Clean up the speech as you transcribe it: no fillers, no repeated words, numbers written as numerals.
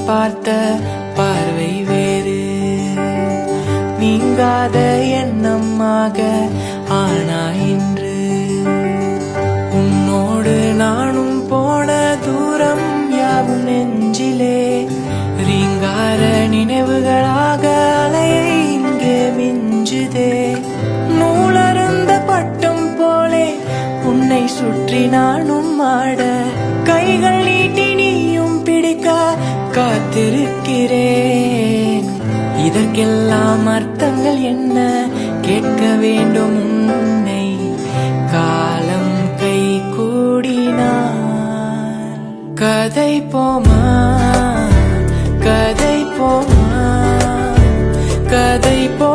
பார்த்த பார்வை வேறு, நீங்காத எண்ணமாக ஆனா இன்று. உன்னோடு நானும் போன தூரம் யாவும் நெஞ்சிலே ரீங்கார நினைவுகளாக அலையை இங்கே மிஞ்சுதே. நூலருந்த பட்டம் போலே உன்னை சுற்றி நானும் ஆட, கைகள் நீட்டி நீயும் பிடிக்க காத்திருக்கிறேன். இதற்கெல்லாம் அர்த்தங்கள் என்ன கேட்க வேண்டும் உன்னை, காலம் கை கூடினார். கதை போமா கதை போமா கதை போ